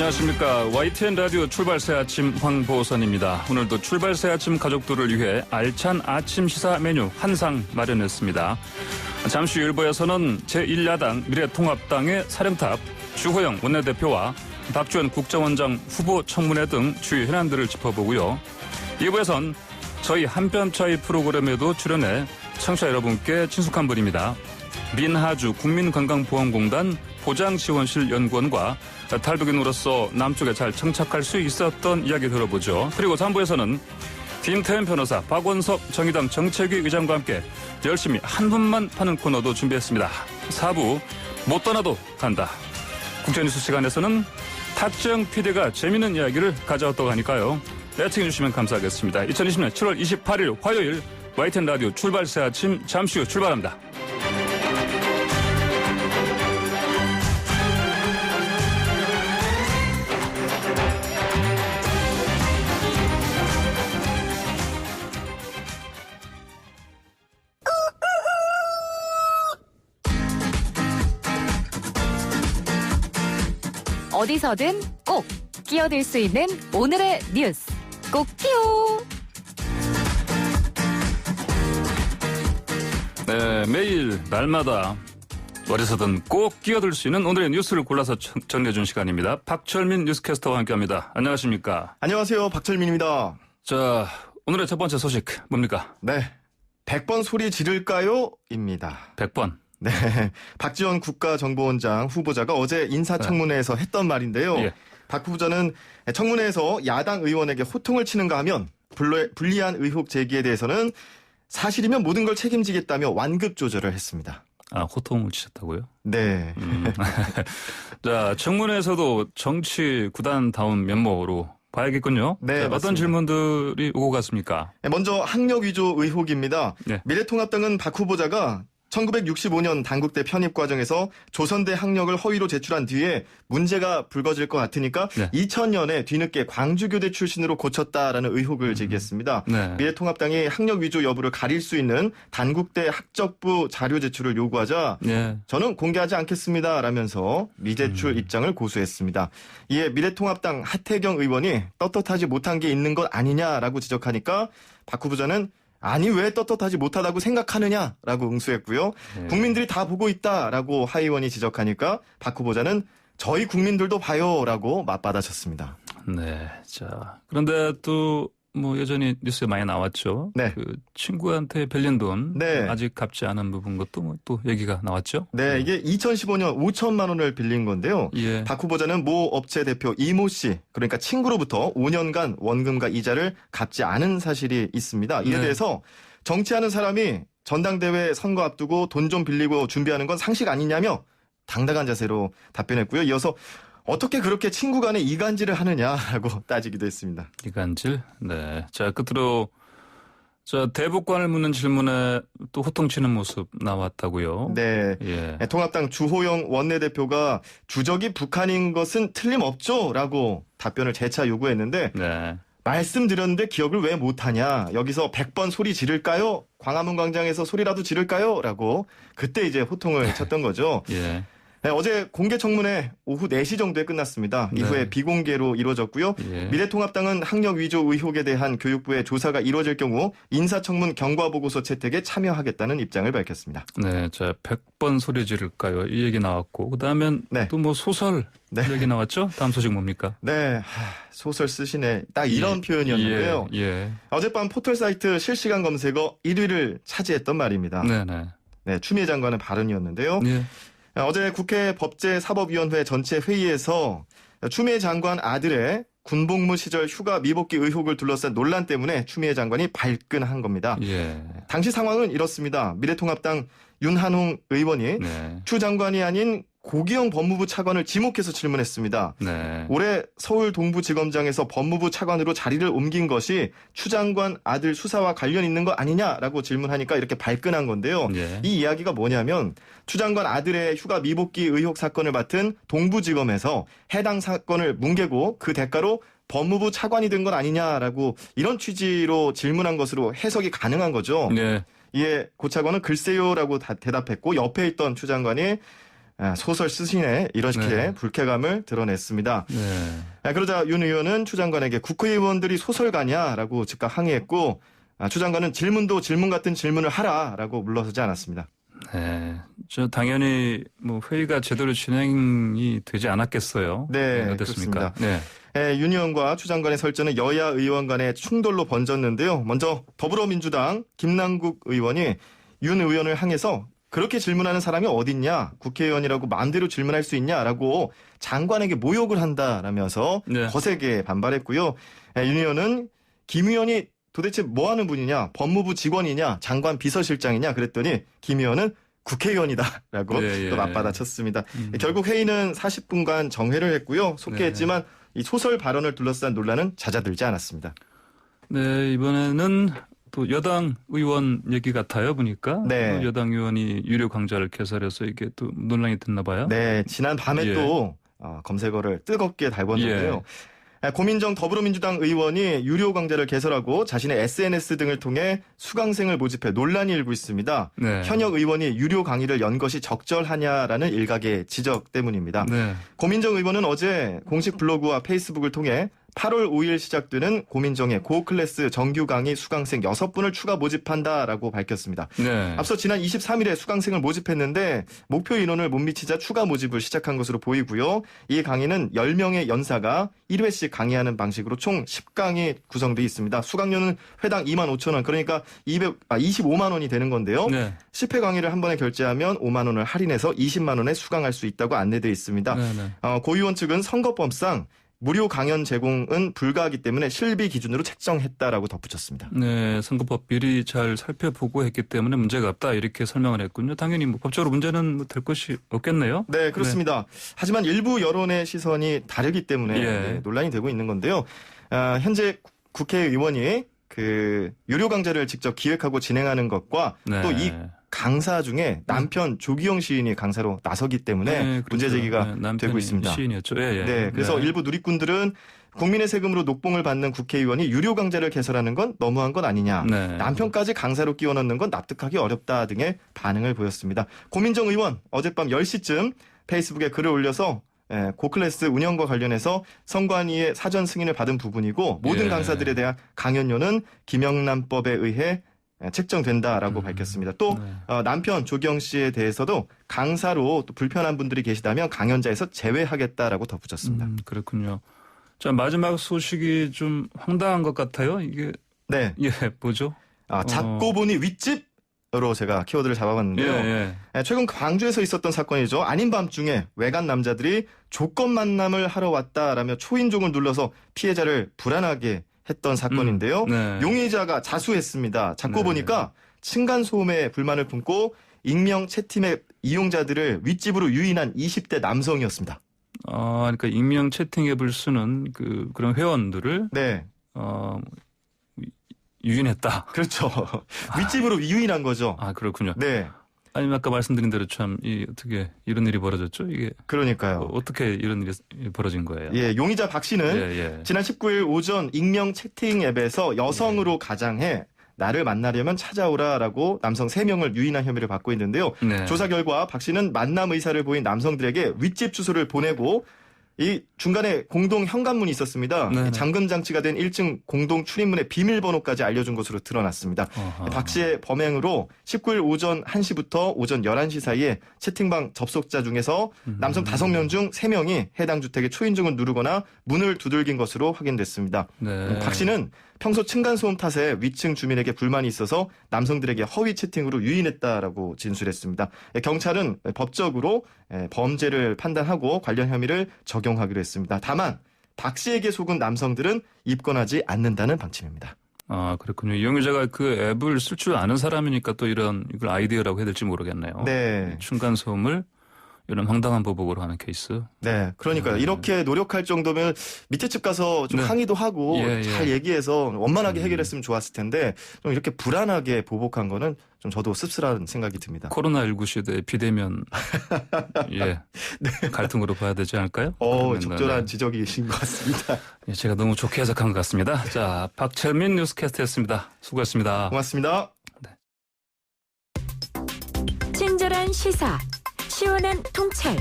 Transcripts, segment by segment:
안녕하십니까. YTN 라디오 출발새 아침 황보선입니다. 오늘도 출발새 아침 가족들을 위해 알찬 아침 시사 메뉴 한 상 마련했습니다. 잠시 후 일부에서는 제1야당 미래통합당의 사령탑 주호영 원내대표와 박지원 국정원장 후보 청문회 등 주요 현안들을 짚어보고요. 2부에선 저희 한뼘차이 프로그램에도 출연해 청취자 여러분께 친숙한 분입니다. 민하주 국민건강보험공단 보장지원실 연구원과 탈북인으로서 남쪽에 잘 정착할 수 있었던 이야기 들어보죠. 그리고 3부에서는 김태현 변호사, 박원석 정의당 정책위 의장과 함께 열심히 한 분만 파는 코너도 준비했습니다. 4부 못 떠나도 간다. 국제뉴스 시간에서는 탁정 PD가 재미있는 이야기를 가져왔다고 하니까요. 애청해 주시면 감사하겠습니다. 2020년 7월 28일 화요일 YTN 라디오 출발새 아침 잠시 후 출발합니다. 어디서든 꼭 끼어들 수 있는 오늘의 뉴스 꼭 끼요. 네, 매일 날마다 어디서든 꼭 끼어들 수 있는 오늘의 뉴스를 골라서 전해준 시간입니다. 박철민 뉴스캐스터와 함께합니다. 안녕하십니까? 안녕하세요. 박철민입니다. 자, 오늘의 첫 번째 소식 뭡니까? 네, 100번 소리 지를까요? 입니다. 100번. 네, 박지원 국가정보원장 후보자가 어제 인사청문회에서 했던 말인데요. 예. 박 후보자는 청문회에서 야당 의원에게 호통을 치는가 하면 불리한 의혹 제기에 대해서는 사실이면 모든 걸 책임지겠다며 완급 조절을 했습니다. 아, 호통을 치셨다고요? 네. 자, 청문회에서도 정치 구단다운 면모로 봐야겠군요. 네, 자, 어떤 맞습니다. 질문들이 오고 갔습니까? 먼저 학력 위조 의혹입니다. 네. 미래통합당은 박 후보자가 1965년 단국대 편입 과정에서 조선대 학력을 허위로 제출한 뒤에 문제가 불거질 것 같으니까 네. 2000년에 뒤늦게 광주교대 출신으로 고쳤다라는 의혹을 제기했습니다. 네. 미래통합당이 학력 위조 여부를 가릴 수 있는 단국대 학적부 자료 제출을 요구하자 예. 저는 공개하지 않겠습니다 라면서 미제출 입장을 고수했습니다. 이에 미래통합당 하태경 의원이 떳떳하지 못한 게 있는 것 아니냐라고 지적하니까 박 후보자는 아니 왜 떳떳하지 못하다고 생각하느냐라고 응수했고요. 네. 국민들이 다 보고 있다라고 하 의원이 지적하니까 박 후보자는 저희 국민들도 봐요라고 맞받아쳤습니다. 네. 자, 그런데 또 뭐 여전히 뉴스에 많이 나왔죠. 네. 그 친구한테 빌린 돈 네. 아직 갚지 않은 부분 것도 뭐 또 얘기가 나왔죠. 네, 이게 2015년 5천만 원을 빌린 건데요. 예. 박 후보자는 모 업체 대표 이모 씨, 그러니까 친구로부터 5년간 원금과 이자를 갚지 않은 사실이 있습니다. 이에 네. 대해서 정치하는 사람이 전당대회 선거 앞두고 돈 좀 빌리고 준비하는 건 상식 아니냐며 당당한 자세로 답변했고요. 이어서 어떻게 그렇게 친구 간에 이간질을 하느냐라고 따지기도 했습니다. 이간질. 네. 자, 끝으로 자, 대북관을 묻는 질문에 또 호통치는 모습 나왔다고요. 네. 예. 통합당 주호영 원내대표가 주적이 북한인 것은 틀림없죠라고 답변을 재차 요구했는데 네. 말씀드렸는데 기억을 왜 못하냐. 여기서 100번 소리 지를까요? 광화문 광장에서 소리라도 지를까요? 라고 그때 이제 호통을 쳤던 거죠. 예. 네, 어제 공개 청문회 오후 4시 정도에 끝났습니다. 네. 이후에 비공개로 이루어졌고요. 예. 미래통합당은 학력 위조 의혹에 대한 교육부의 조사가 이루어질 경우 인사청문 경과보고서 채택에 참여하겠다는 입장을 밝혔습니다. 네. 자, 100번 소리 지를까요? 이 얘기 나왔고 그다음엔 네. 또 뭐 소설 네. 얘기 나왔죠? 다음 소식 뭡니까? 네, 소설 쓰시네. 딱 이런 표현이었는데요. 예. 어젯밤 포털 사이트 실시간 검색어 1위를 차지했던 말입니다. 네, 네. 네, 추미애 장관의 발언이었는데요. 예. 어제 국회 법제사법위원회 전체 회의에서 추미애 장관 아들의 군복무 시절 휴가 미복귀 의혹을 둘러싼 논란 때문에 추미애 장관이 발끈한 겁니다. 예. 당시 상황은 이렇습니다. 미래통합당 윤한홍 의원이 네. 추 장관이 아닌 고기영 법무부 차관을 지목해서 질문했습니다. 네. 올해 서울 동부지검장에서 법무부 차관으로 자리를 옮긴 것이 추 장관 아들 수사와 관련 있는 거 아니냐라고 질문하니까 이렇게 발끈한 건데요. 예. 이 이야기가 뭐냐면 추 장관 아들의 휴가 미복귀 의혹 사건을 맡은 동부지검에서 해당 사건을 뭉개고 그 대가로 법무부 차관이 된 건 아니냐라고 이런 취지로 질문한 것으로 해석이 가능한 거죠. 네. 이에 고 차관은 글쎄요라고 대답했고 옆에 있던 추 장관이 소설 쓰시네 이런 식의 네. 불쾌감을 드러냈습니다. 네. 그러자 윤 의원은 추 장관에게 국회의원들이 소설가냐라고 즉각 항의했고 추 장관은 질문도 질문 같은 질문을 하라라고 물러서지 않았습니다. 네. 저 당연히 뭐 회의가 제대로 진행이 되지 않았겠어요. 네, 어땠습니까? 그렇습니다. 네. 윤 의원과 추 장관의 설전은 여야 의원 간의 충돌로 번졌는데요. 먼저 더불어민주당 김남국 의원이 윤 의원을 향해서 그렇게 질문하는 사람이 어딨냐? 국회의원이라고 마음대로 질문할 수 있냐라고 장관에게 모욕을 한다라면서 네. 거세게 반발했고요. 윤 의원은 김 의원이 도대체 뭐 하는 분이냐? 법무부 직원이냐? 장관 비서실장이냐? 그랬더니 김 의원은 국회의원이다라고 예, 예. 또 맞받아쳤습니다. 결국 회의는 40분간 정회를 했고요. 속회했지만 이 소설 발언을 둘러싼 논란은 잦아들지 않았습니다. 네, 이번에는 또 여당 의원 얘기 같아요, 보니까. 네. 여당 의원이 유료 강좌를 개설해서 이게 또 논란이 됐나 봐요. 네, 지난 밤에 예. 또 검색어를 뜨겁게 달궜는데요. 고민정 더불어민주당 의원이 유료 강좌를 개설하고 자신의 SNS 등을 통해 수강생을 모집해 논란이 일고 있습니다. 네. 현역 의원이 유료 강의를 연 것이 적절하냐라는 일각의 지적 때문입니다. 네. 고민정 의원은 어제 공식 블로그와 페이스북을 통해 8월 5일 시작되는 고민정의 고클래스 정규 강의 수강생 6분을 추가 모집한다라고 밝혔습니다. 네. 앞서 지난 23일에 수강생을 모집했는데 목표 인원을 못 미치자 추가 모집을 시작한 것으로 보이고요. 이 강의는 10명의 연사가 1회씩 강의하는 방식으로 총 10강이 구성되어 있습니다. 수강료는 회당 25,000원, 그러니까 25만 원이 되는 건데요. 네. 10회 강의를 한 번에 결제하면 5만 원을 할인해서 20만 원에 수강할 수 있다고 안내되어 있습니다. 네. 네. 고 의원 측은 선거법상 무료 강연 제공은 불가하기 때문에 실비 기준으로 책정했다라고 덧붙였습니다. 네, 선거법 미리 잘 살펴보고 했기 때문에 문제가 없다 이렇게 설명을 했군요. 당연히 뭐 법적으로 문제는 뭐될 것이 없겠네요. 네, 그렇습니다. 하지만 일부 여론의 시선이 다르기 때문에 예. 논란이 되고 있는 건데요. 현재 국회의원이 그 유료 강좌를 직접 기획하고 진행하는 것과 네. 또 이 강사 중에 남편 조기영 시인이 강사로 나서기 때문에 네, 문제 그렇죠. 제기가 네, 남편이 되고 있습니다. 시인이었죠. 예, 예. 네, 그래서 네. 일부 누리꾼들은 국민의 세금으로 녹봉을 받는 국회의원이 유료 강좌를 개설하는 건 너무한 건 아니냐. 네. 남편까지 강사로 끼워 넣는 건 납득하기 어렵다 등의 반응을 보였습니다. 고민정 의원 어젯밤 10시쯤 페이스북에 글을 올려서 고클래스 운영과 관련해서 선관위의 사전 승인을 받은 부분이고 모든 예. 강사들에 대한 강연료는 김영란법에 의해 책정된다라고 밝혔습니다. 또 네. 남편 조경 씨에 대해서도 강사로 또 불편한 분들이 계시다면 강연자에서 제외하겠다라고 덧붙였습니다. 그렇군요. 자, 마지막 소식이 좀 황당한 것 같아요. 이게 네, 뭐죠? 작고 보니 윗집으로 제가 키워드를 잡아봤는데요. 예. 최근 광주에서 있었던 사건이죠. 아닌 밤중에 외간 남자들이 조건 만남을 하러 왔다라며 초인종을 눌러서 피해자를 불안하게 했던 사건인데요. 네. 용의자가 자수했습니다. 자꾸 네. 보니까 층간소음에 불만을 품고 익명 채팅앱 이용자들을 윗집으로 유인한 20대 남성이었습니다. 그러니까 익명 채팅 앱을 쓰는 그런 회원들을 네, 유인했다. 그렇죠. 윗집으로 유인한 거죠. 아, 그렇군요. 네, 아니면 아까 말씀드린 대로 참 어떻게 이런 일이 벌어졌죠? 이게 그러니까요. 어떻게 이런 일이 벌어진 거예요? 예, 용의자 박 씨는 예. 지난 19일 오전 익명 채팅 앱에서 여성으로 가장해 나를 만나려면 찾아오라라고 남성 3명을 유인한 혐의를 받고 있는데요. 네. 조사 결과 박 씨는 만남 의사를 보인 남성들에게 윗집 주소를 보내고 이 중간에 공동 현관문이 있었습니다. 네네. 잠금 장치가 된 1층 공동 출입문의 비밀번호까지 알려준 것으로 드러났습니다. 어허. 박 씨의 범행으로 19일 오전 1시부터 오전 11시 사이에 채팅방 접속자 중에서 남성 5명 중 3명이 해당 주택의 초인종을 누르거나 문을 두들긴 것으로 확인됐습니다. 네. 박 씨는 평소 층간소음 탓에 위층 주민에게 불만이 있어서 남성들에게 허위 채팅으로 유인했다라고 진술했습니다. 경찰은 법적으로 범죄를 판단하고 관련 혐의를 적용하기로 했습니다. 다만 박 씨에게 속은 남성들은 입건하지 않는다는 방침입니다. 아, 그렇군요. 이 용의자가 그 앱을 쓸 줄 아는 사람이니까 또 이걸 아이디어라고 해야 될지 모르겠네요. 네. 층간소음을 이런 황당한 보복으로 하는 케이스. 네, 그러니까요. 이렇게 노력할 정도면 밑에 집 가서 좀 네. 항의도 하고 예. 잘 얘기해서 원만하게 해결했으면 좋았을 텐데 좀 이렇게 불안하게 보복한 거는 좀 저도 씁쓸한 생각이 듭니다. 코로나19 시대 비대면 갈등으로 봐야 되지 않을까요? 그러면 적절한 지적이신 것 같습니다. 예, 제가 너무 좋게 해석한 것 같습니다. 자, 박철민 뉴스캐스터였습니다. 수고하셨습니다. 고맙습니다. 친절한 시사 시원한 통찰,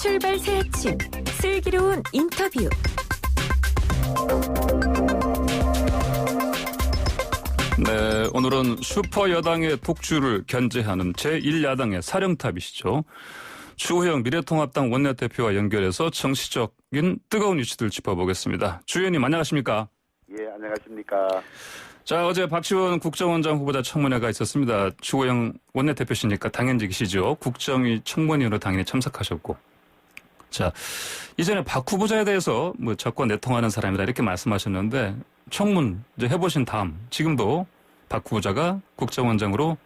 출발 새 아침, 슬기로운 인터뷰. 네, 오늘은 슈퍼 여당의 독주를 견제하는 제1야당의 사령탑이시죠. 주호영 미래통합당 원내대표와 연결해서 정치적인 뜨거운 이슈들 짚어보겠습니다. 주 의원님 안녕하십니까? 예, 안녕하십니까. 자, 어제 박지원 국정원장 후보자 청문회가 있었습니다. 주호영 원내대표시니까 당연직이시죠. 국정위 청문회로 당연히 참석하셨고. 자, 이전에 박 후보자에 대해서 뭐 적과 내통하는 사람이다 이렇게 말씀하셨는데 청문 이제 해보신 다음 지금도 박 후보자가 국정원장으로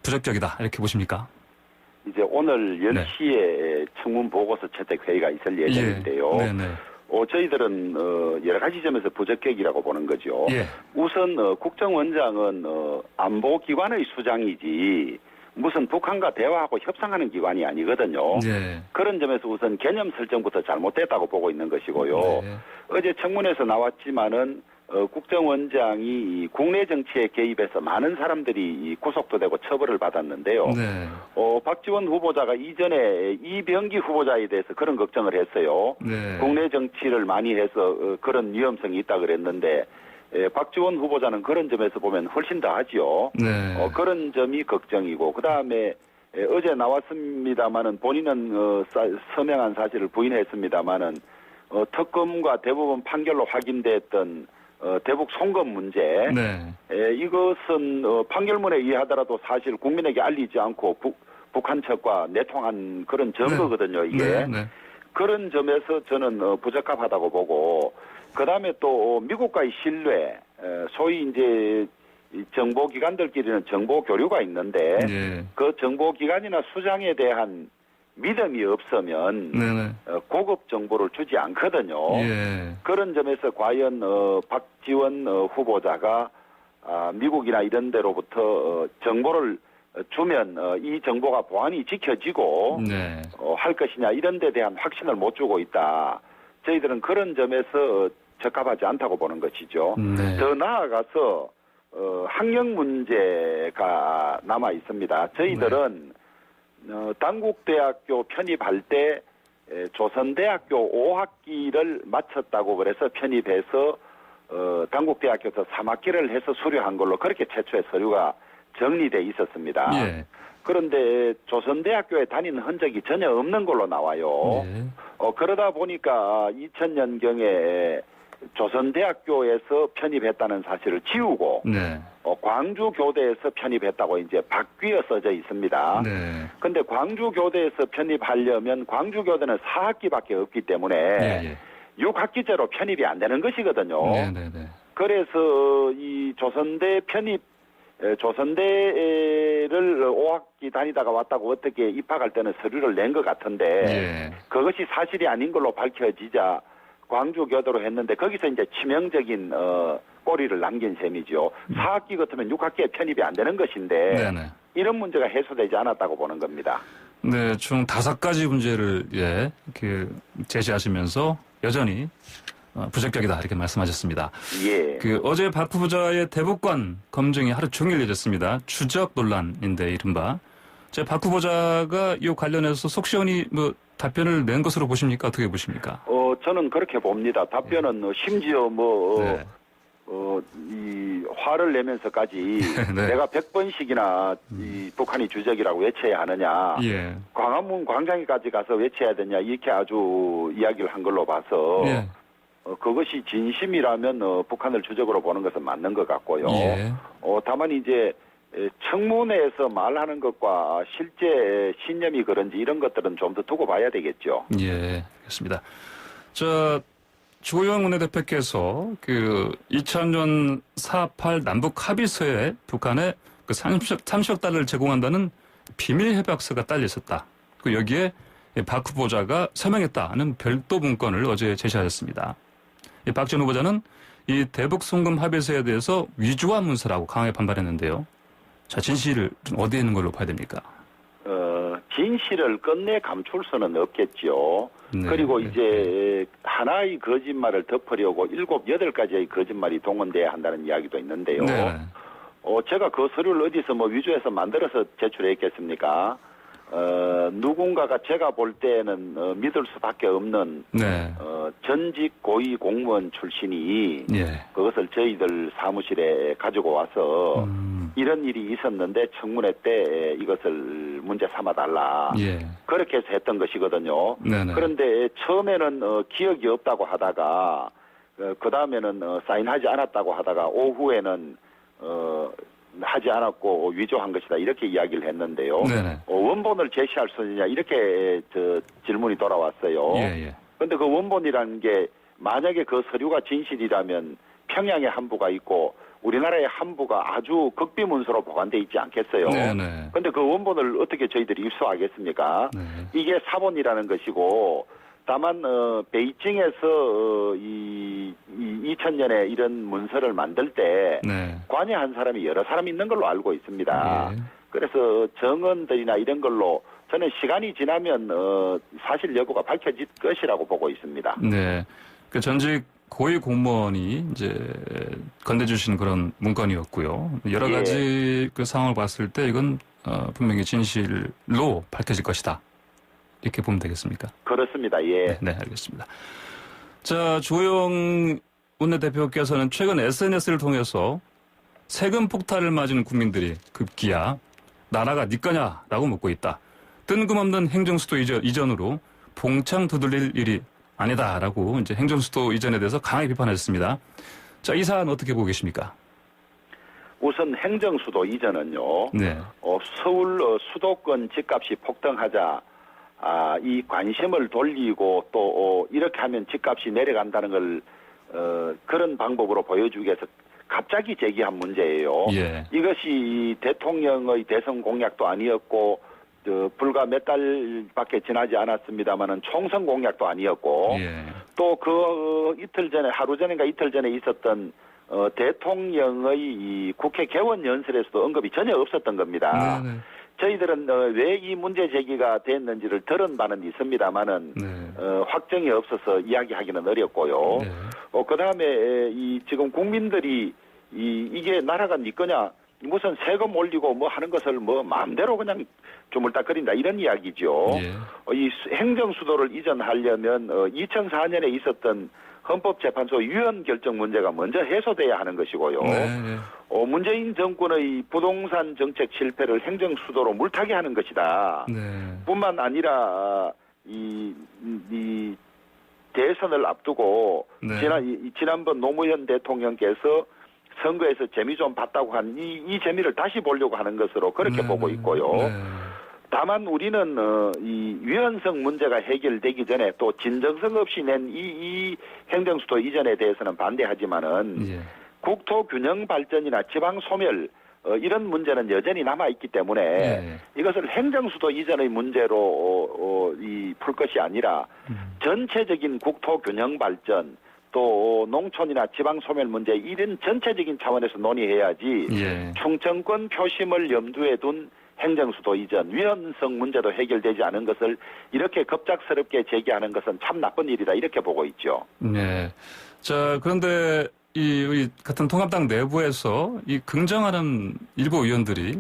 부적격이다 이렇게 보십니까? 이제 오늘 10시에 청문 보고서 채택 회의가 있을 예정인데요. 예. 네네. 저희들은 여러 가지 점에서 부적격이라고 보는 거죠. 예. 우선 국정원장은 안보기관의 수장이지 무슨 북한과 대화하고 협상하는 기관이 아니거든요. 예. 그런 점에서 우선 개념 설정부터 잘못됐다고 보고 있는 것이고요. 네. 어제 청문회에서 나왔지만은 국정원장이 국내 정치에 개입해서 많은 사람들이 구속도 되고 처벌을 받았는데요. 네. 박지원 후보자가 이전에 이병기 후보자에 대해서 그런 걱정을 했어요. 네. 국내 정치를 많이 해서 그런 위험성이 있다 그랬는데 박지원 후보자는 그런 점에서 보면 훨씬 더 하지요. 네. 그런 점이 걱정이고 그다음에 어제 나왔습니다마는 본인은 서명한 사실을 부인했습니다마는 특검과 대법원 판결로 확인됐던 대북 송금 문제. 네. 이것은 판결문에 의하더라도 사실 국민에게 알리지 않고 북한 측과 내통한 그런 증거거든요. 이게. 네. 네. 그런 점에서 저는 부적합하다고 보고 그다음에 또 미국과의 신뢰, 소위 이제 정보기관들끼리는 정보 교류가 있는데 예. 그 정보기관이나 수장에 대한 믿음이 없으면 네네. 고급 정보를 주지 않거든요. 예. 그런 점에서 과연 박지원 후보자가 미국이나 이런 데로부터 정보를 주면 이 정보가 보안이 지켜지고 네. 할 것이냐 이런 데 대한 확신을 못 주고 있다. 저희들은 그런 점에서 적합하지 않다고 보는 것이죠. 네. 더 나아가서 학력 문제가 남아 있습니다. 저희들은 단국대학교 편입할 때 조선대학교 5학기를 마쳤다고 그래서 편입해서 단국대학교에서 3학기를 해서 수료한 걸로 그렇게 최초의 서류가 정리돼 있었습니다. 예. 그런데 조선대학교에 다니는 흔적이 전혀 없는 걸로 나와요. 예. 그러다 보니까 2000년경에 조선대학교에서 편입했다는 사실을 지우고 네. 광주교대에서 편입했다고 이제 바뀌어 써져 있습니다. 네. 근데 광주교대에서 편입하려면 광주교대는 4학기밖에 없기 때문에 예. 6학기제로 편입이 안 되는 것이거든요. 네네네. 그래서 이 조선대 편입 조선대를 5학기 다니다가 왔다고 어떻게 입학할 때는 서류를 낸 것 같은데 예. 그것이 사실이 아닌 걸로 밝혀지자 광주교대로 했는데 거기서 이제 치명적인 꼬리를 남긴 셈이죠. 4학기 같으면 6학기에 편입이 안 되는 것인데 네네. 이런 문제가 해소되지 않았다고 보는 겁니다. 네, 총 5가지 문제를 제시하시면서 여전히 부적격이다 이렇게 말씀하셨습니다. 예. 어제 박 후보자의 대북관 검증이 하루 종일 이어졌습니다. 추적 논란인데 이른바. 박 후보자가 이 관련해서 속 시원히 답변을 낸 것으로 보십니까? 어떻게 보십니까? 저는 그렇게 봅니다. 답변은 심지어 네. 이 화를 내면서까지 네. 내가 100번씩이나 이 북한이 주적이라고 외쳐야 하느냐. 예. 광화문 광장에까지 가서 외쳐야 되냐. 이렇게 아주 이야기를 한 걸로 봐서 예. 그것이 진심이라면 북한을 주적으로 보는 것은 맞는 것 같고요. 예. 다만 이제 청문회에서 말하는 것과 실제 신념이 그런지 이런 것들은 좀 더 두고 봐야 되겠죠. 예, 알겠습니다. 주호영 원내대표께서 2000년 4.8 남북 합의서에 북한에 30억 달러를 제공한다는 비밀 협약서가 딸려 있었다. 여기에 박 후보자가 서명했다는 별도 문건을 어제 제시하셨습니다. 박 전 후보자는 이 대북 송금 합의서에 대해서 위조한 문서라고 강하게 반발했는데요. 자, 진실을 좀 어디에 있는 걸로 봐야 됩니까? 진실을 끝내 감출 수는 없겠죠. 네, 그리고 네, 이제 하나의 거짓말을 덮으려고 7, 8가지의 거짓말이 동원돼야 한다는 이야기도 있는데요. 네. 제가 그 서류를 어디서 위조해서 만들어서 제출했겠습니까? 누군가가 제가 볼 때는 믿을 수밖에 없는 네. 전직 고위 공무원 출신이 예. 그것을 저희들 사무실에 가지고 와서 이런 일이 있었는데 청문회 때 이것을 문제 삼아달라. 예. 그렇게 해서 했던 것이거든요. 네네. 그런데 처음에는 기억이 없다고 하다가 그 다음에는 사인하지 않았다고 하다가 오후에는 하지 않았고 위조한 것이다 이렇게 이야기를 했는데요. 네네. 원본을 제시할 수 있느냐 이렇게 질문이 돌아왔어요. 예. 그런데 그 원본이라는 게 만약에 그 서류가 진실이라면 평양에 한부가 있고 우리나라의 한부가 아주 극비문서로 보관돼 있지 않겠어요. 네네. 그런데 그 원본을 어떻게 저희들이 입수하겠습니까? 네. 이게 사본이라는 것이고 다만 베이징에서 2000년에 이런 문서를 만들 때 네. 관여한 사람이 여러 사람 있는 걸로 알고 있습니다. 예. 그래서 정언들이나 이런 걸로 저는 시간이 지나면 사실 여부가 밝혀질 것이라고 보고 있습니다. 네. 그 전직 고위 공무원이 이제 건네주신 그런 문건이었고요. 여러 예. 가지 그 상황을 봤을 때 이건 분명히 진실로 밝혀질 것이다. 이렇게 보면 되겠습니까? 그렇습니다. 예. 네, 알겠습니다. 자, 주호영 원내대표께서는 최근 SNS를 통해서 세금 폭탄을 맞은 국민들이 급기야 나라가 네 거냐라고 묻고 있다. 뜬금없는 행정수도 이전으로 봉창 두들릴 일이 아니다라고 이제 행정수도 이전에 대해서 강하게 비판했습니다. 자, 이 사안 어떻게 보고 계십니까? 우선 행정수도 이전은요. 네. 서울 수도권 집값이 폭등하자 이 관심을 돌리고 또 이렇게 하면 집값이 내려간다는 걸 그런 방법으로 보여주기 위해서 갑자기 제기한 문제예요. 예. 이것이 대통령의 대선 공약도 아니었고 불과 몇 달밖에 지나지 않았습니다마는 총선 공약도 아니었고 예. 또 그 이틀 전에 하루 전인가 이틀 전에 있었던 대통령의 이 국회 개원 연설에서도 언급이 전혀 없었던 겁니다. 네네. 저희들은 왜 이 문제 제기가 됐는지를 들은 바는 있습니다만은 네. 확정이 없어서 이야기하기는 어렵고요. 네. 그다음에 지금 국민들이 이게 나라가 네 거냐 무슨 세금 올리고 뭐 하는 것을 뭐 마음대로 그냥 주물딱거린다 이런 이야기죠. 예. 이 행정수도를 이전하려면 2004년에 있었던 헌법재판소 유연 결정 문제가 먼저 해소돼야 하는 것이고요. 네. 문재인 정권의 부동산 정책 실패를 행정수도로 물타기 하는 것이다. 네. 뿐만 아니라 이 대선을 앞두고 네. 지난번 노무현 대통령께서 선거에서 재미 좀 봤다고 한 이 재미를 다시 보려고 하는 것으로 그렇게 네. 보고 있고요. 네. 다만 우리는 이 유연성 문제가 해결되기 전에 또 진정성 없이 낸 이 행정수도 이전에 대해서는 반대하지만은 예. 국토 균형 발전이나 지방 소멸 이런 문제는 여전히 남아 있기 때문에 예. 이것을 행정수도 이전의 문제로 풀 것이 아니라 전체적인 국토 균형 발전 또 농촌이나 지방 소멸 문제 이런 전체적인 차원에서 논의해야지 예. 충청권 표심을 염두에 둔 행정수도 이전 위헌성 문제도 해결되지 않은 것을 이렇게 급작스럽게 제기하는 것은 참 나쁜 일이다 이렇게 보고 있죠. 네. 자, 그런데 우리 같은 통합당 내부에서 이 긍정하는 일부 의원들이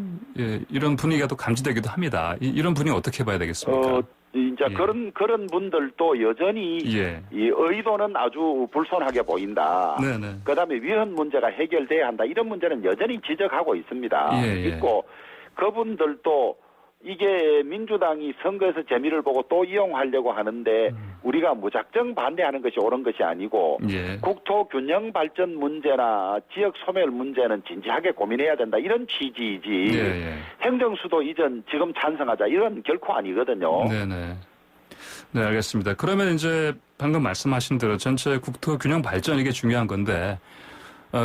이런 분위기가 또 감지되기도 합니다. 이런 분위기 어떻게 봐야 되겠습니까? 이제 예. 그런 분들도 여전히 예. 이 의도는 아주 불손하게 보인다. 네네. 그다음에 위헌 문제가 해결돼야 한다. 이런 문제는 여전히 지적하고 있습니다. 예. 있고 그분들도 이게 민주당이 선거에서 재미를 보고 또 이용하려고 하는데 우리가 무작정 반대하는 것이 옳은 것이 아니고 예. 국토 균형 발전 문제나 지역 소멸 문제는 진지하게 고민해야 된다 이런 취지이지 예. 행정수도 이전 지금 찬성하자 이런 결코 아니거든요. 네네. 네, 알겠습니다. 그러면 이제 방금 말씀하신 대로 전체 국토 균형 발전 이게 중요한 건데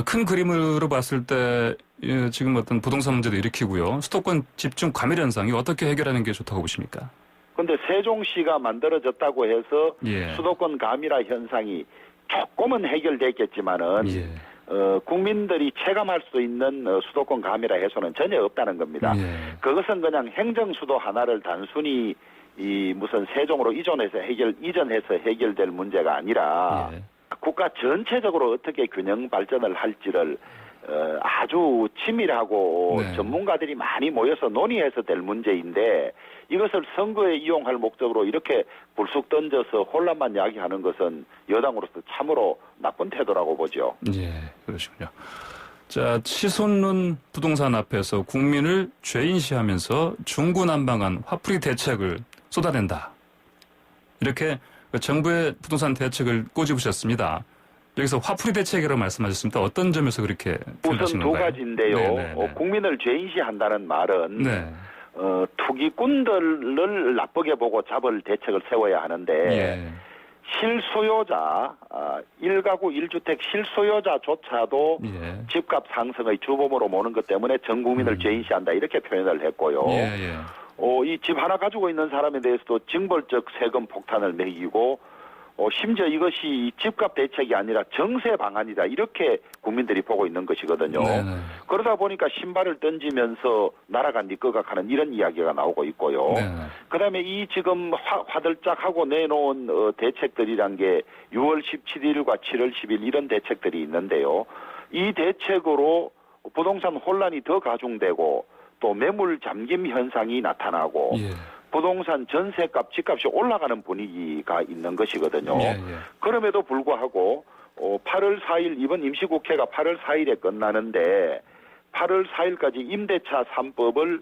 큰 그림으로 봤을 때 지금 어떤 부동산 문제도 일으키고요. 수도권 집중 과밀 현상이 어떻게 해결하는 게 좋다고 보십니까? 그런데 세종시가 만들어졌다고 해서 예. 수도권 과밀화 현상이 조금은 해결됐겠지만은 예. 국민들이 체감할 수 있는 수도권 과밀화 해소는 전혀 없다는 겁니다. 예. 그것은 그냥 행정수도 하나를 단순히 이 무슨 세종으로 이전해서 해결될 문제가 아니라 예. 국가 전체적으로 어떻게 균형 발전을 할지를 아주 치밀하고 네. 전문가들이 많이 모여서 논의해서 될 문제인데 이것을 선거에 이용할 목적으로 이렇게 불쑥 던져서 혼란만 야기하는 것은 여당으로서 참으로 나쁜 태도라고 보죠. 예, 그러시군요. 자, 치솟는 부동산 앞에서 국민을 죄인시하면서 중구난방한 화풀이 대책을 쏟아낸다. 이렇게 정부의 부동산 대책을 꼬집으셨습니다. 여기서 화풀이 대책이라고 말씀하셨습니다. 어떤 점에서 그렇게 우선 표현하신 두 건가요? 가지인데요. 네네네. 국민을 죄인시한다는 말은 네. 투기꾼들을 나쁘게 보고 잡을 대책을 세워야 하는데 예. 실소유자 1가구 1주택 실소유자조차도 예. 집값 상승의 주범으로 모는 것 때문에 전 국민을 죄인시한다 이렇게 표현을 했고요. 예, 예. 이 집 하나 가지고 있는 사람에 대해서도 징벌적 세금 폭탄을 매기고 심지어 이것이 집값 대책이 아니라 정세 방안이다 이렇게 국민들이 보고 있는 것이거든요. 네네. 그러다 보니까 신발을 던지면서 나라가 네 거가 하는 이런 이야기가 나오고 있고요. 네네. 그다음에 이 지금 화들짝하고 내놓은 대책들이란 게 6월 17일과 7월 10일 이런 대책들이 있는데요. 이 대책으로 부동산 혼란이 더 가중되고 또 매물 잠김 현상이 나타나고 예. 부동산 전세값, 집값이 올라가는 분위기가 있는 것이거든요. 예, 예. 그럼에도 불구하고 8월 4일 이번 임시국회가 8월 4일에 끝나는데 8월 4일까지 임대차 3법을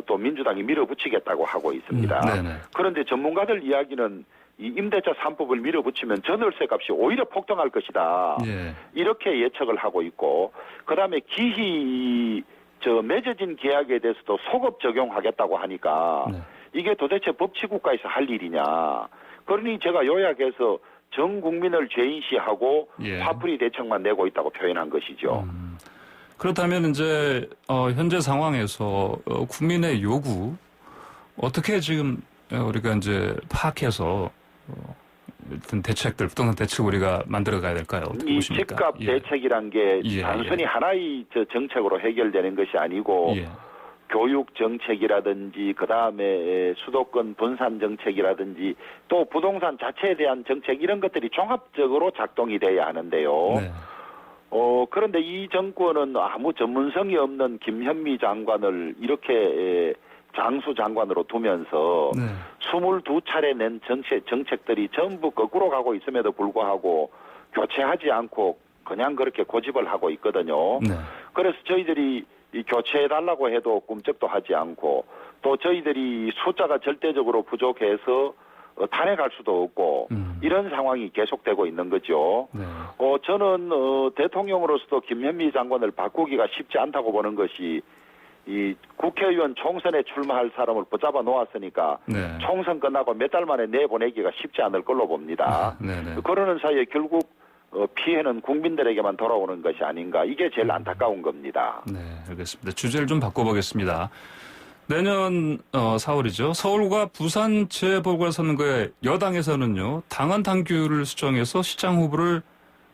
또 민주당이 밀어붙이겠다고 하고 있습니다. 네네. 그런데 전문가들 이야기는 이 임대차 3법을 밀어붙이면 전월세 값이 오히려 폭등할 것이다. 예. 이렇게 예측을 하고 있고 그다음에 맺어진 계약에 대해서도 소급 적용하겠다고 하니까 네. 이게 도대체 법치국가에서 할 일이냐. 그러니 제가 요약해서 전 국민을 죄인시하고 예. 화풀이 대책만 내고 있다고 표현한 것이죠. 그렇다면 이제 현재 상황에서 국민의 요구 어떻게 지금 우리가 이제 파악해서 어떤 대책들, 부동산 대책 우리가 만들어 가야 될까요? 어떻게 이 보십니까? 집값 예. 대책이란 게 예, 단순히 하나의 정책으로 해결되는 것이 아니고 예. 교육 정책이라든지 그다음에 수도권 분산 정책이라든지 또 부동산 자체에 대한 정책 이런 것들이 종합적으로 작동이 돼야 하는데요. 네. 그런데 이 정권은 아무 전문성이 없는 김현미 장관을 이렇게 장수 장관으로 두면서 네. 22차례 낸 정책들이 전부 거꾸로 가고 있음에도 불구하고 교체하지 않고 그냥 그렇게 고집을 하고 있거든요. 네. 그래서 저희들이 이 교체해달라고 해도 꿈쩍도 하지 않고 또 저희들이 숫자가 절대적으로 부족해서 탄핵할 수도 없고 이런 상황이 계속되고 있는 거죠. 네. 저는 대통령으로서도 김현미 장관을 바꾸기가 쉽지 않다고 보는 것이 이 국회의원 총선에 출마할 사람을 붙잡아 놓았으니까 네. 총선 끝나고 몇 달 만에 내보내기가 쉽지 않을 걸로 봅니다. 네, 네. 그러는 사이에 결국 피해는 국민들에게만 돌아오는 것이 아닌가. 이게 제일 안타까운 겁니다. 네, 알겠습니다. 주제를 좀 바꿔보겠습니다. 내년 4월이죠. 서울과 부산 재보궐선거에 여당에서는요. 당헌 당규를 수정해서 시장 후보를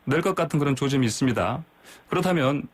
낼 것 같은 그런 조짐이 있습니다. 그렇다면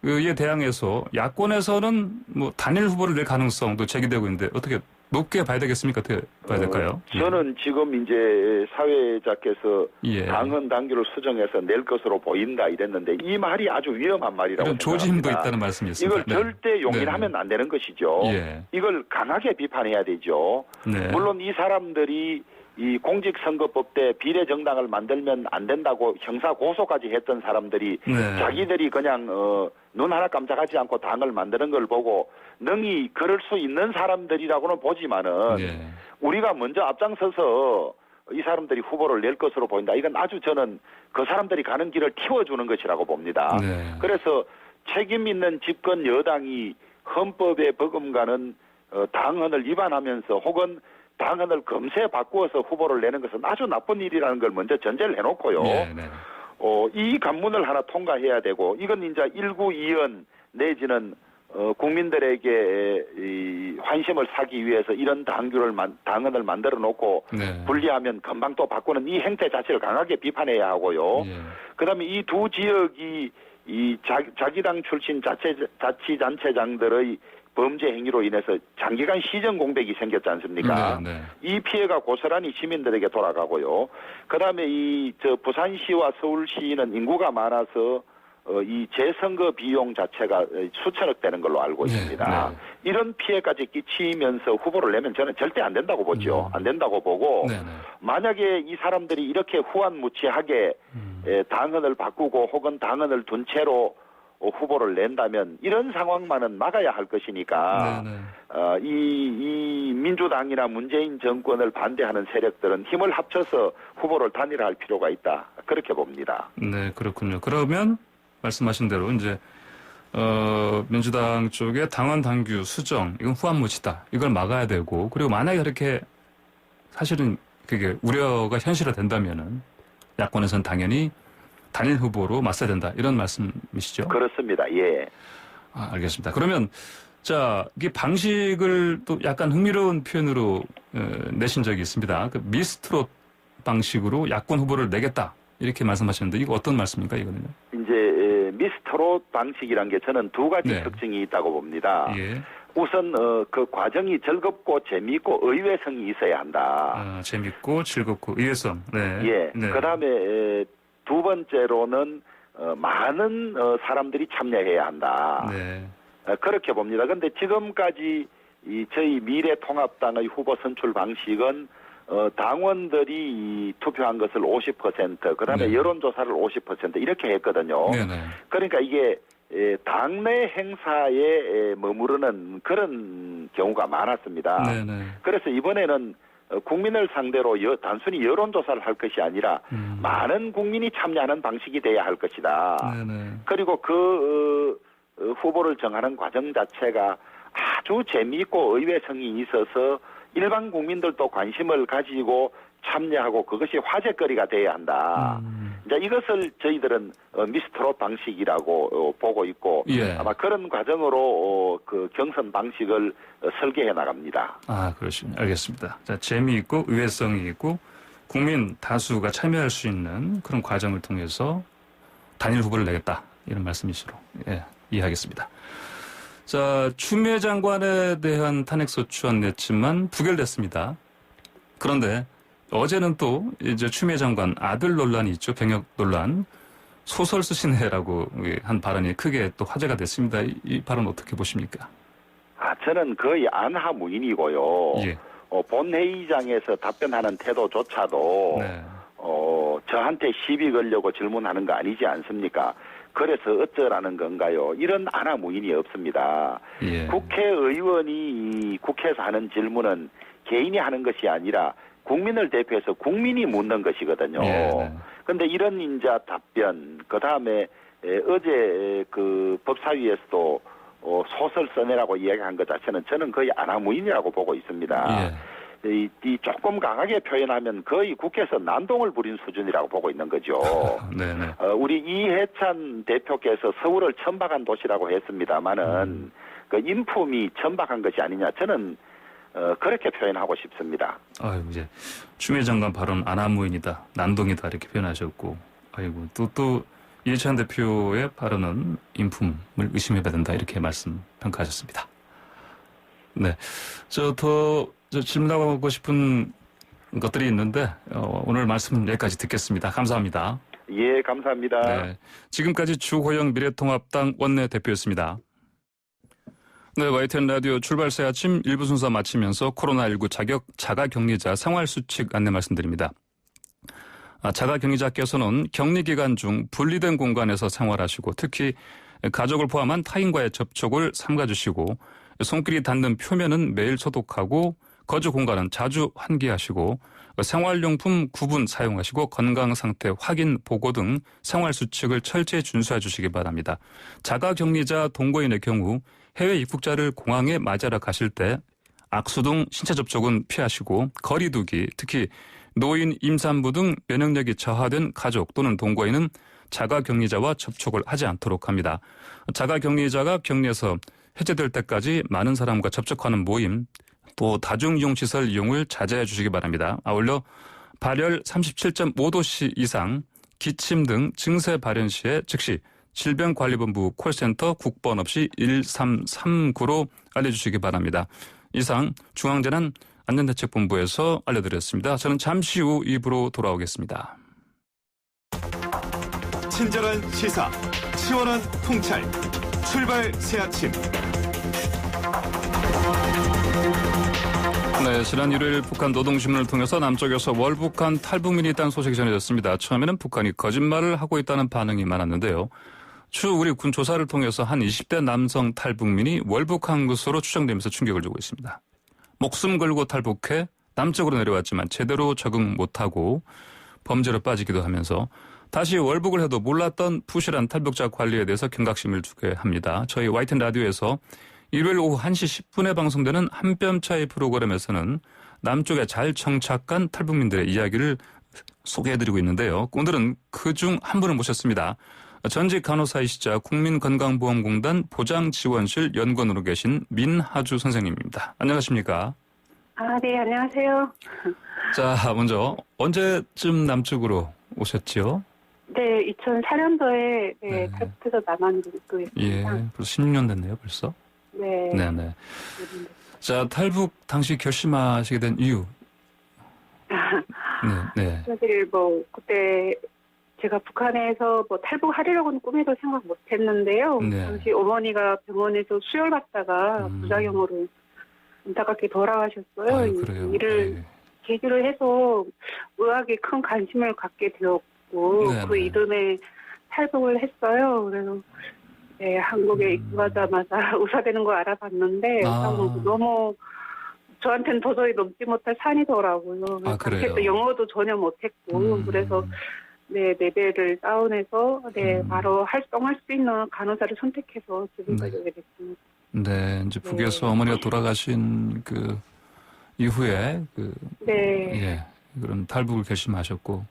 이에 대항해서 야권에서는 뭐 단일 후보를 낼 가능성도 제기되고 있는데 어떻게 높게 봐야 되겠습니까? 어떻게 봐야 될까요? 저는 지금 이제 사회자께서 예. 당헌 당규를 수정해서 낼 것으로 보인다 이랬는데 이 말이 아주 위험한 말이라고 이런 생각합니다. 조짐도 있다는 말씀이었습니다. 이걸 절대 용인하면 안 되는 것이죠. 예. 이걸 강하게 비판해야 되죠. 네. 물론 이 사람들이 이 공직선거법 때 비례정당을 만들면 안 된다고 형사 고소까지 했던 사람들이 네. 자기들이 그냥 눈 하나 깜짝하지 않고 당을 만드는 걸 보고 능히 그럴 수 있는 사람들이라고는 보지만은 예. 우리가 먼저 앞장서서 이 사람들이 후보를 낼 것으로 보인다. 이건 아주 저는 그 사람들이 가는 길을 틔워주는 것이라고 봅니다. 네. 그래서 책임 있는 집권 여당이 헌법에 버금가는 당헌을 위반하면서 혹은 당헌을 금세 바꾸어서 후보를 내는 것은 아주 나쁜 일이라는 걸 먼저 전제를 해놓고요. 네, 네. 이 관문을 하나 통과해야 되고 이건 이제 1구2원 내지는 국민들에게 이 환심을 사기 위해서 이런 당헌을 만들어 놓고 네. 분리하면 금방 또 바꾸는 이 행태 자체를 강하게 비판해야 하고요. 예. 그다음에 이 두 지역이 이 자기 당 출신 자치단체장들의 범죄 행위로 인해서 장기간 시정 공백이 생겼지 않습니까? 네, 네. 이 피해가 고스란히 시민들에게 돌아가고요. 그다음에 부산시와 서울시는 인구가 많아서 이 재선거 비용 자체가 수천억 되는 걸로 알고 네, 있습니다. 네. 이런 피해까지 끼치면서 후보를 내면 저는 절대 안 된다고 보죠. 안 된다고 보고 네, 네. 만약에 이 사람들이 이렇게 후한무치하게 당헌을 바꾸고 혹은 당헌을 둔 채로 후보를 낸다면 이런 상황만은 막아야 할 것이니까 네, 네. 이 민주당이나 문재인 정권을 반대하는 세력들은 힘을 합쳐서 후보를 단일화할 필요가 있다. 그렇게 봅니다. 네, 그렇군요. 그러면 말씀하신 대로 이제 민주당 쪽에 당원 당규 수정 이건 후한무치다. 이걸 막아야 되고 그리고 만약에 그렇게 사실은 그게 우려가 현실화된다면은 야권에서는 당연히 단일 후보로 맞서야 된다. 이런 말씀이시죠? 그렇습니다. 예. 알겠습니다. 그러면 자, 이게 방식을 또 약간 흥미로운 표현으로 내신 적이 있습니다. 그 미스트롯 방식으로 야권 후보를 내겠다. 이렇게 말씀하셨는데 이거 어떤 말씀입니까, 이거는요? 이제 미스터롯 방식이란 게 저는 두 가지 네. 특징이 있다고 봅니다. 예. 우선 그 과정이 즐겁고 재미있고 의외성이 있어야 한다. 재밌고 즐겁고 의외성. 네. 예. 네. 그다음에 두 번째로는 많은 사람들이 참여해야 한다. 네. 그렇게 봅니다. 그런데 지금까지 저희 미래통합당의 후보 선출 방식은 당원들이 투표한 것을 50%, 그다음에 네. 여론조사를 50% 이렇게 했거든요. 네네. 그러니까 이게 당내 행사에 머무르는 그런 경우가 많았습니다. 네네. 그래서 이번에는 국민을 상대로 단순히 여론조사를 할 것이 아니라 많은 국민이 참여하는 방식이 돼야 할 것이다. 네네. 그리고 그 후보를 정하는 과정 자체가 아주 재미있고 의외성이 있어서 일반 국민들도 관심을 가지고 참여하고 그것이 화제거리가 돼야 한다. 이제 이것을 저희들은 미스트롯 방식이라고 보고 있고 예. 아마 그런 과정으로 그 경선 방식을 설계해 나갑니다. 그러시군요. 알겠습니다. 자, 재미있고 의외성이 있고 국민 다수가 참여할 수 있는 그런 과정을 통해서 단일 후보를 내겠다. 이런 말씀이시로 이해하겠습니다. 자, 추미애 장관에 대한 탄핵소추안 냈지만 부결됐습니다. 그런데 어제는 또 이제 추미애 장관 아들 논란이 있죠. 병역 논란. 소설 쓰시네라고 한 발언이 크게 또 화제가 됐습니다. 이 발언 어떻게 보십니까? 저는 거의 안하무인이고요. 예. 본회의장에서 답변하는 태도조차도 네. 저한테 시비 걸려고 질문하는 거 아니지 않습니까? 그래서 어쩌라는 건가요? 이런 안하무인이 없습니다. 예. 국회의원이 국회에서 하는 질문은 개인이 하는 것이 아니라 국민을 대표해서 국민이 묻는 것이거든요. 그런데 이런 인자 답변, 그 다음에 어제 그 법사위에서도 소설 써내라고 이야기한 것 자체는 저는 거의 안하무인이라고 보고 있습니다. 예. 이 조금 강하게 표현하면 거의 국회에서 난동을 부린 수준이라고 보고 있는 거죠. 네네. 우리 이해찬 대표께서 서울을 천박한 도시라고 했습니다만은 그 인품이 천박한 것이 아니냐 저는 그렇게 표현하고 싶습니다. 이제 추미애 장관 발언 안하무인이다, 난동이다 이렇게 표현하셨고, 또 이해찬 대표의 발언은 인품을 의심해봐야 된다 이렇게 말씀 평가하셨습니다. 네, 더 질문하고 싶은 것들이 있는데 오늘 말씀 여기까지 듣겠습니다. 감사합니다. 예, 감사합니다. 네, 지금까지 주호영 미래통합당 원내대표였습니다. 네, YTN 라디오 출발새 아침 1부 순서 마치면서 코로나19 자가격리자 생활수칙 안내 말씀드립니다. 자가격리자께서는 격리기간 중 분리된 공간에서 생활하시고 특히 가족을 포함한 타인과의 접촉을 삼가주시고 손길이 닿는 표면은 매일 소독하고 거주 공간은 자주 환기하시고 생활용품 구분 사용하시고 건강상태 확인 보고 등 생활수칙을 철저히 준수해 주시기 바랍니다. 자가격리자 동거인의 경우 해외 입국자를 공항에 맞이하러 가실 때 악수 등 신체 접촉은 피하시고 거리 두기, 특히 노인, 임산부 등 면역력이 저하된 가족 또는 동거인은 자가격리자와 접촉을 하지 않도록 합니다. 자가격리자가 격리에서 해제될 때까지 많은 사람과 접촉하는 모임, 또 다중이용시설 이용을 자제해 주시기 바랍니다. 아울러 발열 37.5도씨 이상, 기침 등 증세 발현 시에 즉시 질병관리본부 콜센터 국번 없이 1339로 알려주시기 바랍니다. 이상 중앙재난안전대책본부에서 알려드렸습니다. 저는 잠시 후 2부로 돌아오겠습니다. 친절한 시사 시원한 통찰. 출발 새 아침. 네, 지난 일요일 북한 노동신문을 통해서 남쪽에서 월북한 탈북민이 있다는 소식이 전해졌습니다. 처음에는 북한이 거짓말을 하고 있다는 반응이 많았는데요. 추후 우리 군 조사를 통해서 한 20대 남성 탈북민이 월북한 것으로 추정되면서 충격을 주고 있습니다. 목숨 걸고 탈북해 남쪽으로 내려왔지만 제대로 적응 못하고 범죄로 빠지기도 하면서 다시 월북을 해도 몰랐던 부실한 탈북자 관리에 대해서 경각심을 주게 합니다. 저희 YTN 라디오에서 일요일 오후 1시 10분에 방송되는 한 뼘 차이 프로그램에서는 남쪽에 잘 정착한 탈북민들의 이야기를 소개해드리고 있는데요. 오늘은 그중 한 분을 모셨습니다. 전직 간호사이시자 국민건강보험공단 보장지원실 연구원으로 계신 민하주 선생님입니다. 안녕하십니까? 네, 안녕하세요. 자, 먼저 언제쯤 남쪽으로 오셨죠? 네, 2004년도에 네. 탈북해서 남한으로 있습니다. 예, 벌써 16년 됐네요, 벌써. 네. 네네. 자, 탈북 당시 결심하시게 된 이유. 네. 사실 그때 제가 북한에서 탈북하려고는 꿈에도 생각 못 했는데요. 네. 당시 어머니가 병원에서 수혈받다가 부작용으로 안타깝게 돌아가셨어요. 아유, 그래요. 이를 네. 계기로 해서 의학에 큰 관심을 갖게 되었고, 네, 그 네. 이듬해 탈북을 했어요. 그래서 네, 한국에 입국하자마자 의사되는 거 알아봤는데 너무 저한테는 도저히 넘지 못할 산이더라고요. 아, 그래요? 또 영어도 전혀 못했고 그래서 네, 레벨을 다운해서 바로 활동할 수 있는 간호사를 선택해서 지금까지 오게 됐습니다. 네, 이제 북에서 네. 어머니가 돌아가신 그 이후에 네. 그런 탈북을 결심하셨고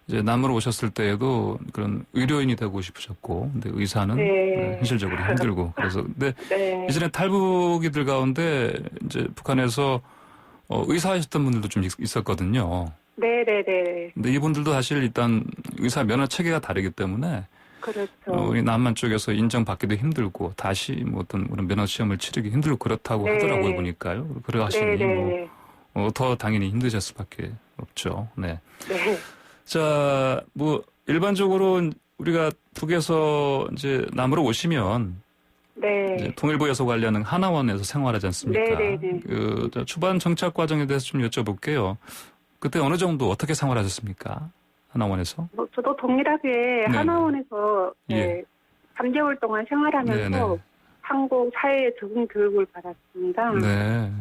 이제 남으로 오셨을 때에도 그런 의료인이 되고 싶으셨고, 근데 의사는 네. 현실적으로 힘들고 그래서 근데 네. 이전에 탈북이들 가운데 이제 북한에서 의사하셨던 분들도 좀 있었거든요. 네네네. 근데 이분들도 사실 일단 의사 면허 체계가 다르기 때문에 그렇죠. 우리 남한 쪽에서 인정받기도 힘들고 다시 어떤 그런 면허 시험을 치르기 힘들고 그렇다고 네. 하더라고요 보니까요. 그래 하시니 네네. 더 당연히 힘드실 수밖에 없죠. 네. 네. 자, 일반적으로 우리가 북에서 이제 남으로 오시면 네. 이제 통일부에서 관리하는 하나원에서 생활하지 않습니까? 네네네. 초반 정착 과정에 대해서 좀 여쭤볼게요. 그때 어느 정도 어떻게 생활하셨습니까? 하나원에서? 저도 동일하게 네네. 하나원에서 예. 3개월 동안 생활하면서 네네. 한국 사회에 적응 교육을 받았습니다. 네.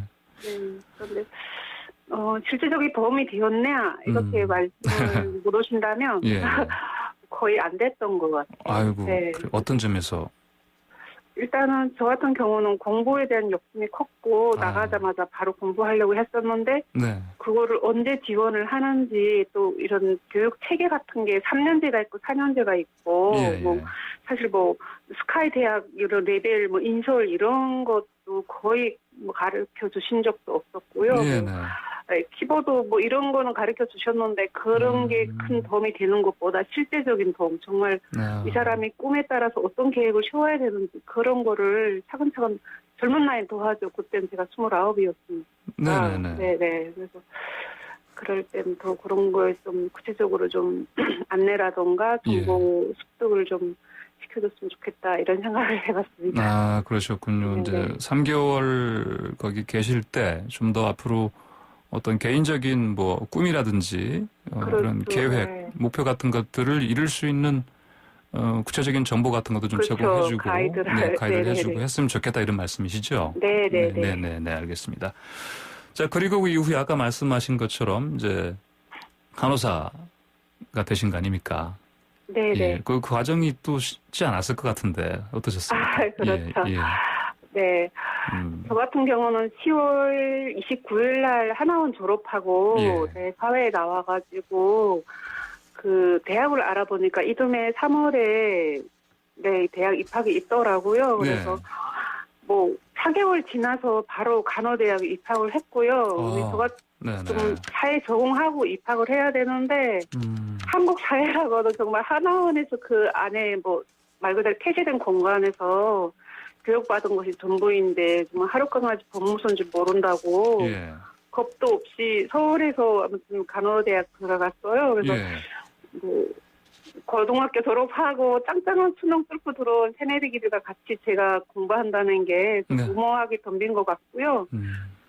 그런데 실질적인 도움이 되었냐 이렇게 말씀을 물으신다면 예. 거의 안 됐던 것 같아요. 아이고, 네. 그래. 어떤 점에서? 일단은 저 같은 경우는 공부에 대한 욕심이 컸고 나가자마자 바로 공부하려고 했었는데 네. 그거를 언제 지원을 하는지 또 이런 교육 체계 같은 게 3년제가 있고 4년제가 있고 예. 사실 스카이 대학 이런 레벨 인솔 이런 것도 거의 가르쳐 주신 적도 없었고요. 네. 키보드 이런 거는 가르쳐 주셨는데 그런 게 큰 도움이 되는 것보다 실제적인 도움 정말 이 사람이 꿈에 따라서 어떤 계획을 세워야 되는지 그런 거를 차근차근 젊은 나이에 도와줘. 그때는 제가 29이었습니다. 네네. 그래서 그럴 때는 더 그런 거에 좀 구체적으로 좀 안내라던가 정보 습득을 좀 시켜줬으면 좋겠다 이런 생각을 해봤습니다. 아, 그러셨군요. 이제 3개월 거기 계실 때 좀 더 앞으로 어떤 개인적인 꿈이라든지 그런 계획, 목표 같은 것들을 이룰 수 있는 구체적인 정보 같은 것도 좀 제공해주고 가이드를 해주고 했으면 좋겠다 이런 말씀이시죠? 네, 알겠습니다. 자, 그리고 그 이후에 아까 말씀하신 것처럼 이제 간호사가 되신 거 아닙니까? 네네. 예, 그 과정이 또 쉽지 않았을 것 같은데 어떠셨습니까? 그렇죠. 예. 네. 저 같은 경우는 10월 29일 날 하나원 졸업하고 사회에 나와가지고 그 대학을 알아보니까 이듬해 3월에 대학 입학이 있더라고요. 그래서 4개월 지나서 바로 간호대학에 입학을 했고요. 저가 좀 사회에 적응하고 입학을 해야 되는데 한국 사회라고는 정말 하나원에서 그 안에 말 그대로 폐쇄된 공간에서 교육받은 것이 전부인데 정말 하루 강아지 법무서인지 모른다고 겁도 없이 서울에서 아무튼 간호대학 들어갔어요. 그래서 고등학교 졸업하고 짱짱한 수능 뚫고 들어온 새내기들과 같이 제가 공부한다는 게 네. 무모하게 덤빈 것 같고요.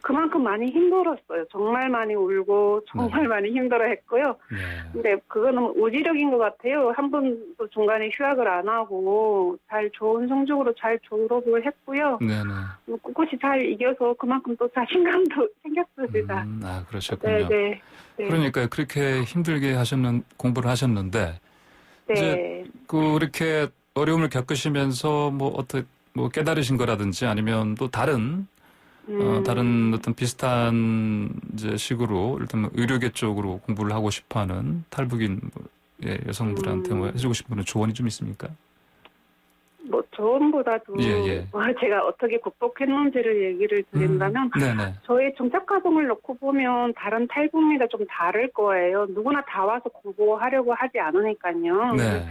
그만큼 많이 힘들었어요. 정말 많이 울고 정말 많이 힘들어했고요. 네. 근데 그거는 의지력인 것 같아요. 한 번도 중간에 휴학을 안 하고 잘 좋은 성적으로 잘 졸업을 했고요. 네네. 꿋꿋이 잘 이겨서 그만큼 또 자신감도 생겼습니다. 아, 그러셨군요. 네. 그러니까 그렇게 힘들게 공부를 하셨는데, 네. 이제 그렇게 어려움을 겪으시면서 뭐 깨달으신 거라든지 아니면 또 다른 어떤 비슷한 이제 식으로 일단 의료계 쪽으로 공부를 하고 싶어하는 탈북인 여성들한테 뭐 해주고 싶은 조언이 좀 있습니까? 뭐 조언보다도 예. 제가 어떻게 극복했는지를 얘기를 드린다면 네네. 저의 정착 과정을 놓고 보면 다른 탈북민과 좀 다를 거예요. 누구나 다 와서 공부하려고 하지 않으니까요. 네.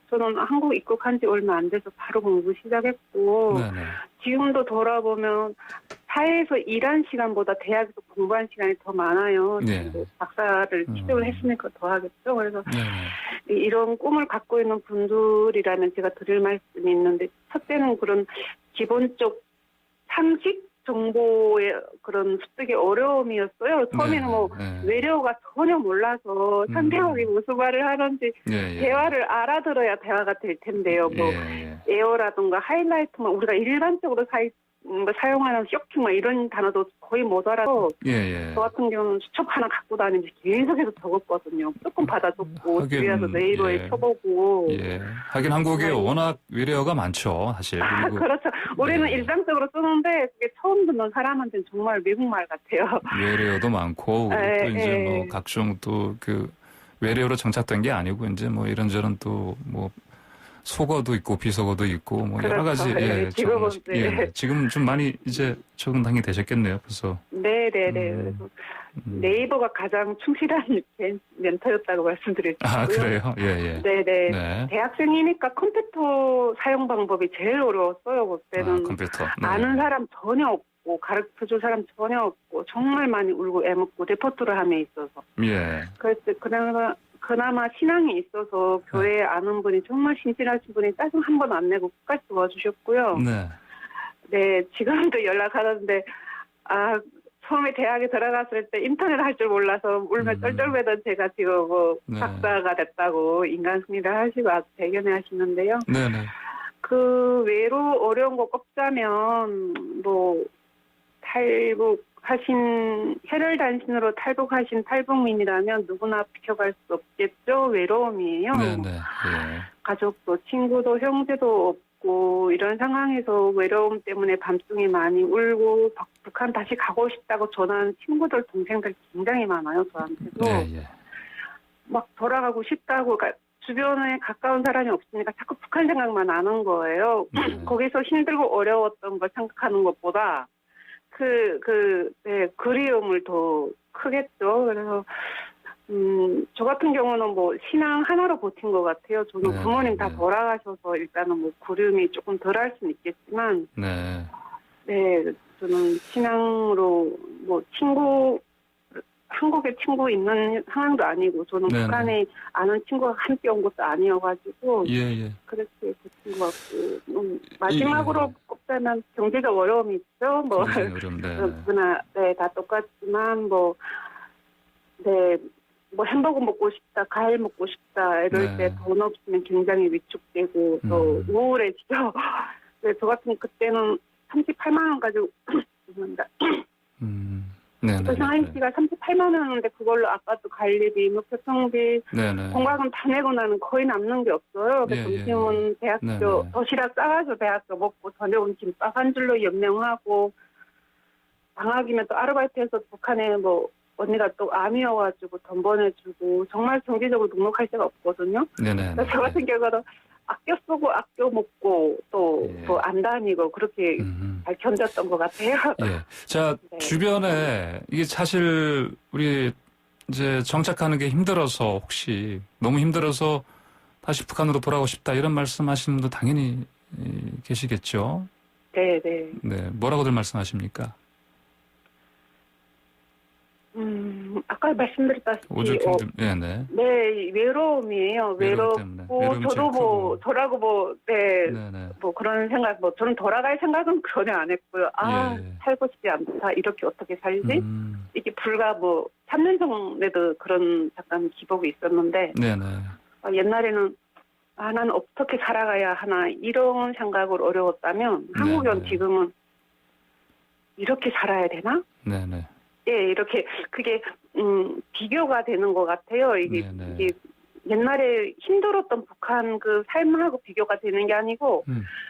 저는 한국 입국한 지 얼마 안 돼서 바로 공부 시작했고 네네. 지금도 돌아보면 사회에서 일한 시간보다 대학에서 공부한 시간이 더 많아요. 네. 박사를 취득을 했으니까 더 하겠죠. 그래서 네네. 이런 꿈을 갖고 있는 분들이라면 제가 드릴 말씀이 있는데 첫째는 그런 기본적 상식 정보의 그런 습득의 어려움이었어요. 처음에는 외래어가 전혀 몰라서 상대방이 무슨 말을 하는지 대화를 알아들어야 대화가 될 텐데요. 에어라든가 하이라이트만 우리가 일반적으로 사용하는 쇼킹 이런 단어도 거의 못 알아서 저 같은 경우는 수첩 하나 갖고 다니면서 계속해서 적었거든요. 조금 받아줬고 집에 와서 네이버에 쳐보고. 하긴 한국에 워낙 외래어가 많죠, 사실. 그렇죠. 우리는 일상적으로 쓰는데 그게 처음 듣는 사람한테는 정말 외국말 같아요. 외래어도 많고 또 이제 뭐 각종 또 그 외래어로 정착된 게 아니고 이제 뭐 이런저런 또 뭐 속어도 있고 비속어도 있고 뭐 여러 가지 지금 좀 많이 이제 적응당이 되셨겠네요. 벌써. 네네네. 그래서 네이버가 가장 충실한 멘토였다고 말씀드릴 수 있고요. 아, 그래요? 예. 네네. 네. 대학생이니까 컴퓨터 사용 방법이 제일 어려웠어요. 그때는. 컴퓨터. 네. 아는 사람 전혀 없고 가르쳐줄 사람 전혀 없고 정말 많이 울고 애먹고 레포트를 함에 있어서. 예. 그래서 그나마 신앙이 있어서 교회에 아는 분이 정말 신실하신 분이 짜증 한 번 안 내고 끝까지 도와주셨고요. 네, 지금도 연락하는데 처음에 대학에 들어갔을 때 인터넷 할 줄 몰라서 울며 쩔쩔매던 제가 지금 박사가 됐다고 인간승리를 하시고 아주 대견해 하시는데요. 네네. 그 외로 어려운 거 꼽자면 혈혈단신으로 탈북하신 탈북민이라면 누구나 비켜갈 수 없겠죠. 외로움이에요. 네네. 가족도 친구도 형제도 없고 이런 상황에서 외로움 때문에 밤중에 많이 울고 북한 다시 가고 싶다고 전화하는 친구들 동생들 굉장히 많아요. 저한테도. 막 돌아가고 싶다고 주변에 가까운 사람이 없으니까 자꾸 북한 생각만 나는 거예요. 거기서 힘들고 어려웠던 걸 생각하는 것보다 그리움을 더 크겠죠. 그래서, 저 같은 경우는 신앙 하나로 버틴 것 같아요. 저는 부모님 다 돌아가셔서 일단은 그리움이 조금 덜 할 수는 있겠지만, 저는 신앙으로 한국에 친구 있는 상황도 아니고, 저는 북한에 아는 친구가 함께 온 것도 아니어가지고, 그렇게 버틴 것 같고, 마지막으로 꼽자면 경제적 어려움이 있죠. 누구나, 다 똑같지만, 햄버거 먹고 싶다, 과일 먹고 싶다, 이럴 때 돈 없으면 굉장히 위축되고, 또 우울해지죠. 저 같은 그때는 38만 원 가지고, 죄송합니다. 상하이 씨가 38만 원이었는데 그걸로 아파트 관리비, 교통비, 공과금 다 내고 나는 거의 남는 게 없어요. 점심은 대학교 도시락 싸가지고 대학교 먹고 저녁은 김밥 한 줄로 연명하고 방학이면 또 아르바이트해서 북한에 언니가 또 암이어가지고 돈 보내주고 정말 경제적으로 넉넉할 데가 없거든요. 저 같은 경우는 아껴 쓰고 아껴 먹고 또 안 다니고 그렇게 잘 견뎠던 것 같아요. 자, 주변에 이게 사실 우리 이제 정착하는 게 힘들어서 혹시 너무 힘들어서 다시 북한으로 돌아가고 싶다 이런 말씀하시는 분도 당연히 계시겠죠. 네. 뭐라고들 말씀하십니까? 아까 말씀드렸다시피 오죽 힘들, 네네. 네, 외로움이에요. 외로움 때문에. 외롭고 외로움이 저도 제일 뭐 크고. 저라고 뭐 네. 네네. 뭐 그런 생각, 뭐 저는 돌아갈 생각은 전혀 안 했고요. 예. 살고 싶지 않다. 이렇게 어떻게 살지? 음. 이게 불과 뭐 3년 전에도 그런 잠깐 기복이 있었는데 네네. 옛날에는 난 어떻게 살아가야 하나 이런 생각으로 어려웠다면 한국은 네네. 지금은 이렇게 살아야 되나? 네네. 예, 이렇게 그게 비교가 되는 것 같아요. 네네. 이게 옛날에 힘들었던 북한 그 삶하고 비교가 되는 게 아니고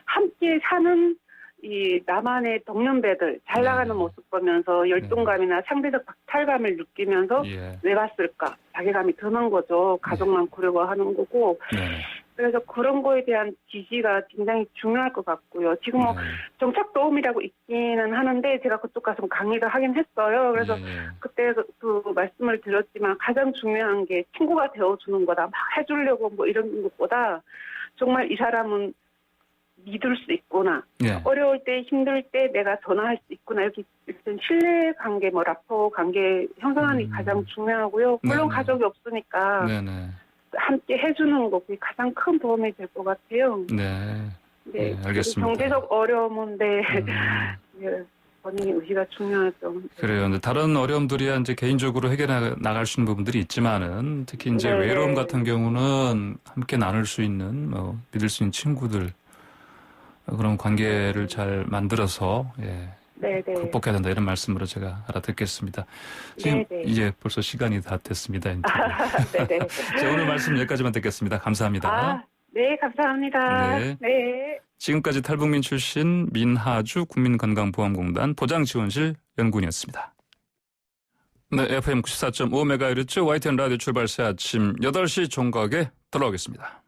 함께 사는 이 남한의 동년배들 잘 나가는 네네. 모습 보면서 열등감이나 상대적 박탈감을 느끼면서 예. 왜 왔을까 자괴감이 드는 거죠. 가족만 구려고 하는 거고. 네네. 그래서 그런 거에 대한 지지가 굉장히 중요할 것 같고요. 지금 뭐 네. 정착 도움이라고 있기는 하는데 제가 그쪽 가서 강의를 하긴 했어요. 그래서 예. 그때 그 말씀을 드렸지만 가장 중요한 게 친구가 되어주는 거다. 막 해주려고 뭐 이런 것보다 정말 이 사람은 믿을 수 있구나. 예. 어려울 때 힘들 때 내가 전화할 수 있구나. 이렇게 일단 신뢰 관계, 뭐 라포 관계 형성하는 게 가장 중요하고요. 물론 네네. 가족이 없으니까 네네. 함께 해주는 거 그게 가장 큰 도움이 될 것 같아요. 네. 네, 네, 알겠습니다. 경제적 어려움인데 예, 본인의 의지가 중요하죠. 그래요. 근데 다른 어려움들이야 이제 개인적으로 해결해 나갈 수 있는 부분들이 있지만은 특히 이제 네. 외로움 같은 경우는 함께 나눌 수 있는 뭐 믿을 수 있는 친구들 그런 관계를 잘 만들어서 예, 네, 네. 극복해야 된다 이런 말씀으로 제가 알아듣겠습니다. 지금 네, 네. 이제 벌써 시간이 다 됐습니다. 인터뷰. 네, 네. 자, 오늘 말씀 여기까지만 듣겠습니다. 감사합니다. 네, 감사합니다. 네. 네. 지금까지 탈북민 출신 민하주 국민건강보험공단 보장지원실 연구원이었습니다. 네, FM 94.5MHz YTN 라디오 출발 새 아침 8시 종각에 돌아오겠습니다.